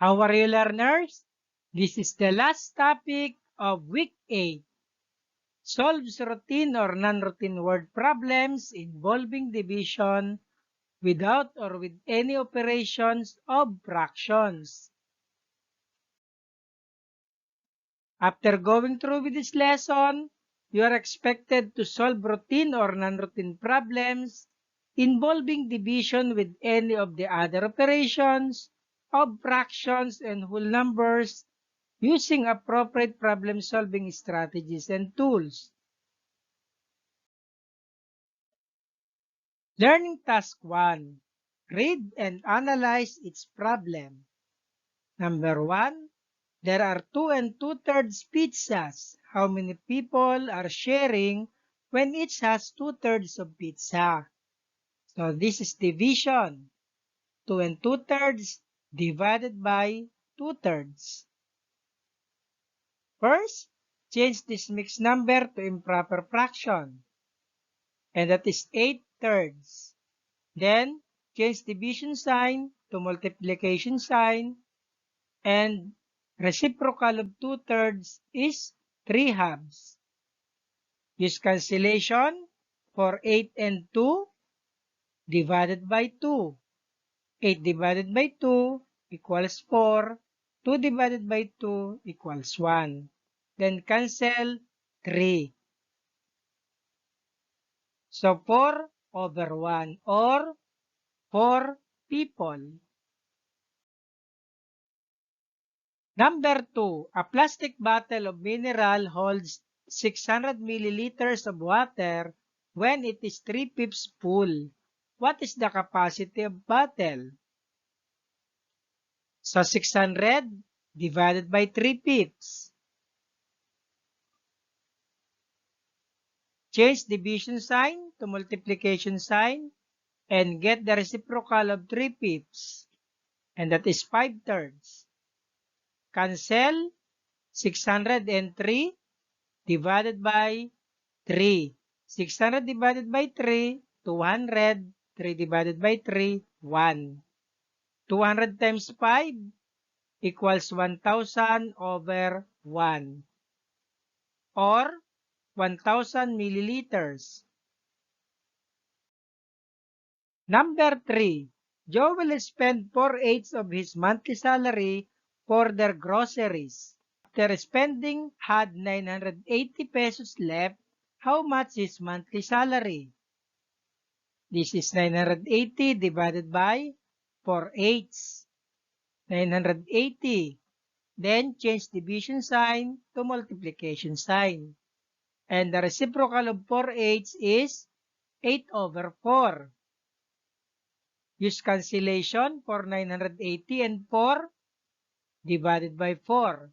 How are you, learners? This is the last topic of week 8. Solves routine or non-routine word problems involving division without or with any operations of fractions. After going through with this lesson, you are expected to solve routine or non-routine problems involving division with any of the other operations of fractions and whole numbers using appropriate problem-solving strategies and tools. Learning Task 1. Read and analyze its problem. Number 1. There are 2 and 2/3 pizzas. How many people are sharing when each has 2/3 of pizza? So this is division. 2 and 2/3 divided by 2/3. First, change this mixed number to improper fraction. And that is 8/3. Then, change division sign to multiplication sign. And reciprocal of 2/3 is 3/2. Use cancellation for 8 and 2 divided by 2. 8 divided by 2 equals 4. 2 divided by 2 equals 1. Then cancel 3. So 4/1 or 4 people. Number 2, a plastic bottle of mineral holds 600 milliliters of water when it is 3/5 full. What is the capacity of bottle? So 600 divided by 3/5. Change division sign to multiplication sign and get the reciprocal of 3/5. And that is 5/3. Cancel 603 divided by 3. 600 divided by 3, 200. 3 divided by 3, 1. 200 times 5 equals 1,000/1 or 1,000 milliliters. Number 3. Joe will spend 4/8 of his monthly salary for their groceries. After spending had 980 pesos left, how much is monthly salary? This is 980 divided by 4/8. 980. Then change division sign to multiplication sign. And the reciprocal of 4/8 is 8/4. Use cancellation for 980 and 4 divided by 4.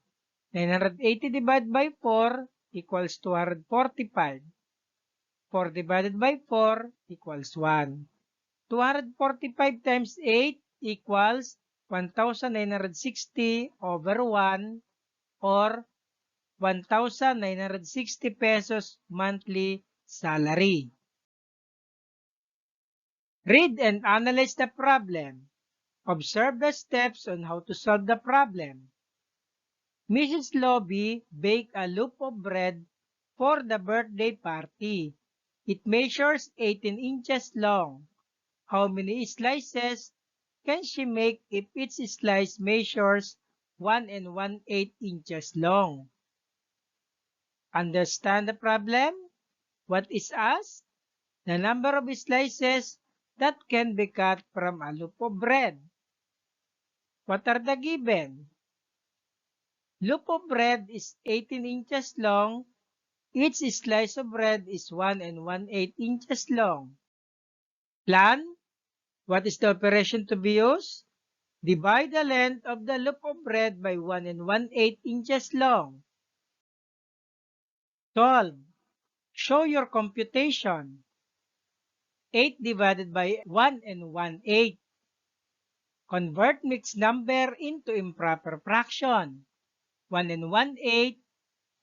980 divided by 4 equals 245. 4 divided by 4 equals 1. 245 times 8 equals 1,960/1 or 1,960 pesos monthly salary. Read and analyze the problem. Observe the steps on how to solve the problem. Mrs. Lobby baked a loaf of bread for the birthday party. It measures 18 inches long. How many slices can she make if each slice measures 1 1/8 inches long? Understand the problem? What is asked? The number of slices that can be cut from a loaf of bread. What are the given? Loaf of bread is 18 inches long. Each slice of bread is 1 1/8 inches long. Plan. What is the operation to be used? Divide the length of the loaf of bread by 1 1/8 inches long. Solve. Show your computation. 8 divided by 1 1/8. Convert mixed number into improper fraction. 1 1/8.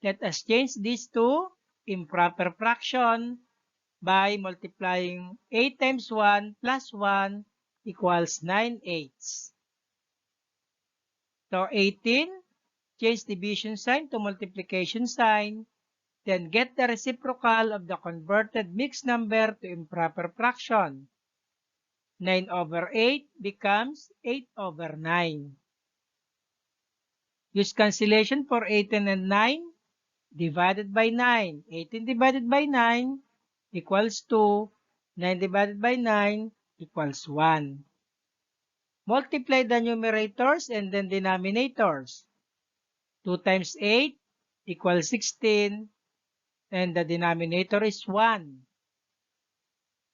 Let us change this to improper fraction by multiplying 8 times 1 plus 1 equals 9/8. So 18, change division sign to multiplication sign. Then get the reciprocal of the converted mixed number to improper fraction. 9 over 8 becomes 8 over 9. Use cancellation for 18 and 9. Divided by 9. 18 divided by 9 equals 2. 9 divided by 9 equals 1. Multiply the numerators and then denominators. 2 times 8 equals 16. And the denominator is 1.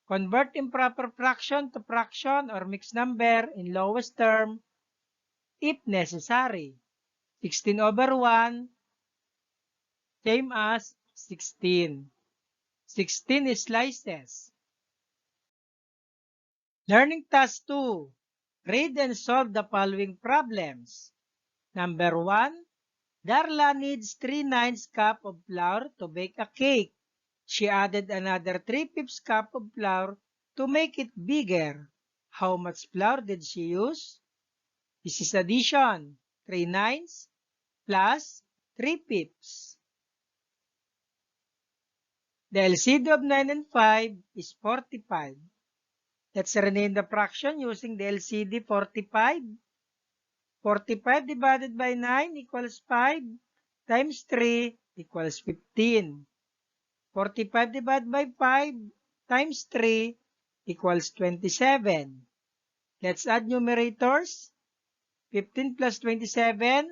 Convert improper fraction to fraction or mixed number in lowest term if necessary. 16 over 1, same as 16. 16 is slices. Learning task 2. Read and solve the following problems. Number 1. Darla needs 3/9 cup of flour to bake a cake. She added another 3/5 cup of flour to make it bigger. How much flour did she use? This is addition. 3/9 plus 3/5. The LCD of 9 and 5 is 45. Let's rename the fraction using the LCD 45. 45 divided by 9 equals 5 times 3 equals 15. 45 divided by 5 times 3 equals 27. Let's add numerators. 15 plus 27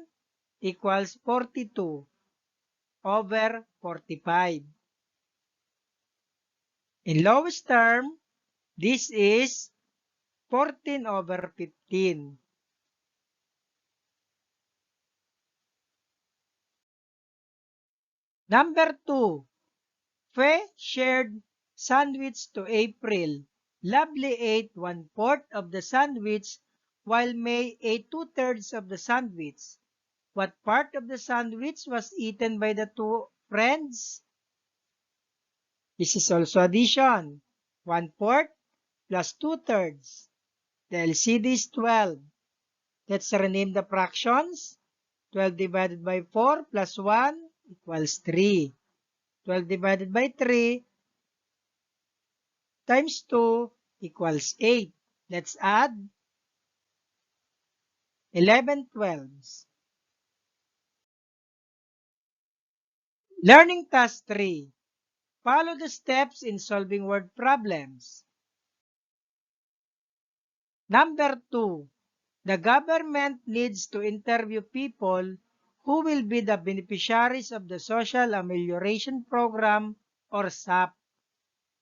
equals 42 over 45. In lowest term, this is 14 over 15. Number 2. Faye shared sandwich to April. Lovely ate 1/4 of the sandwich while May ate 2/3 of the sandwich. What part of the sandwich was eaten by the two friends? This is also addition. 1/4 plus 2/3. The LCD is 12. Let's rename the fractions. 12 divided by 4 plus 1 equals 3. 12 divided by 3 times 2 equals 8. Let's add 11/12. Learning task 3. Follow the steps in solving word problems. Number 2. The government needs to interview people who will be the beneficiaries of the Social Amelioration Program or SAP.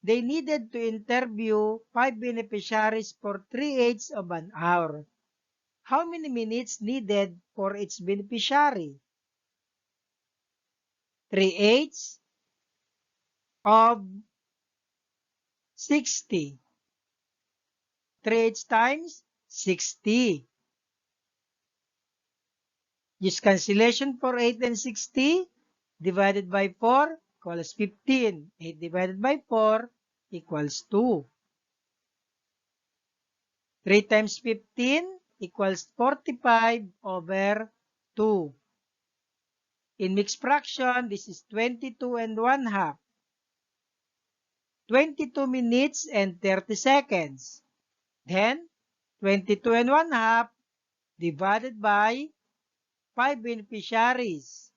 They needed to interview 5 beneficiaries for 3/8 of an hour. How many minutes needed for each beneficiary? 3/8 of 60. 3/8 times 60. Use cancellation for 8 and 60. Divided by 4 equals 15. 8 divided by 4 equals 2. 3 times 15 equals 45 over 2. In mixed fraction, this is 22 and 1/2. 22 minutes and 30 seconds. Then, 22 and 1/2 divided by 5 beneficiaries.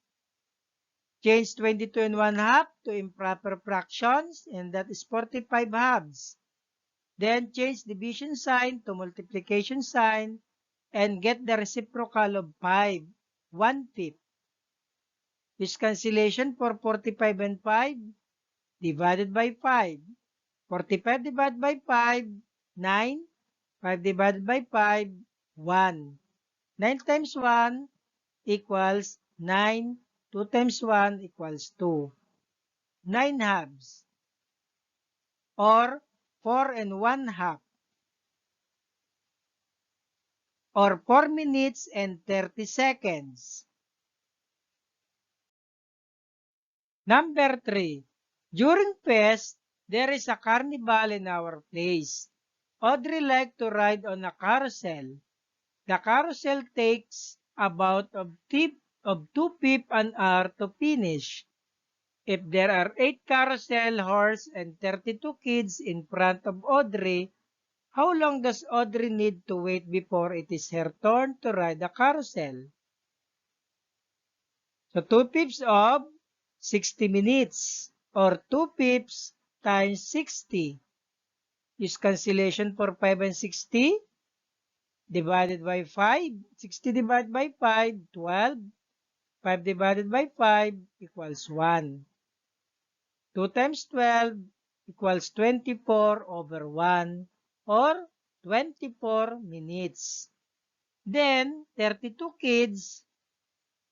Change 22 and 1/2 to improper fractions, and that is 45 halves. Then change division sign to multiplication sign and get the reciprocal of 5, 1/5. Use cancellation for 45 and 5 divided by 5. 45 divided by 5, 9. 5 divided by 5, 1. 9 times 1 equals 9. 2 times 1 equals 2. 9 halves or 4 and 1/2 or 4 minutes and 30 seconds. Number 3. During fest, there is a carnival in our place. Audrey liked to ride on a carousel. The carousel takes about of 2 an hour to finish. If there are 8 carousel horse and 32 kids in front of Audrey, how long does Audrey need to wait before it is her turn to ride the carousel? So 2 of 60 minutes or 2 times 60. Use cancellation for 5 and 60 divided by 5. 60 divided by 5, 12. 5 divided by 5 equals 1. 2 times 12 equals 24 over 1 or 24 minutes. Then 32 kids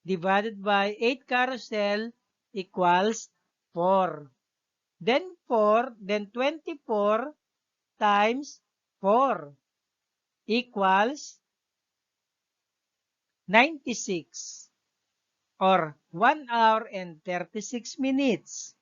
divided by 8 carousel equals 4. Then 24 times 4 equals 96 or 1 hour and 36 minutes.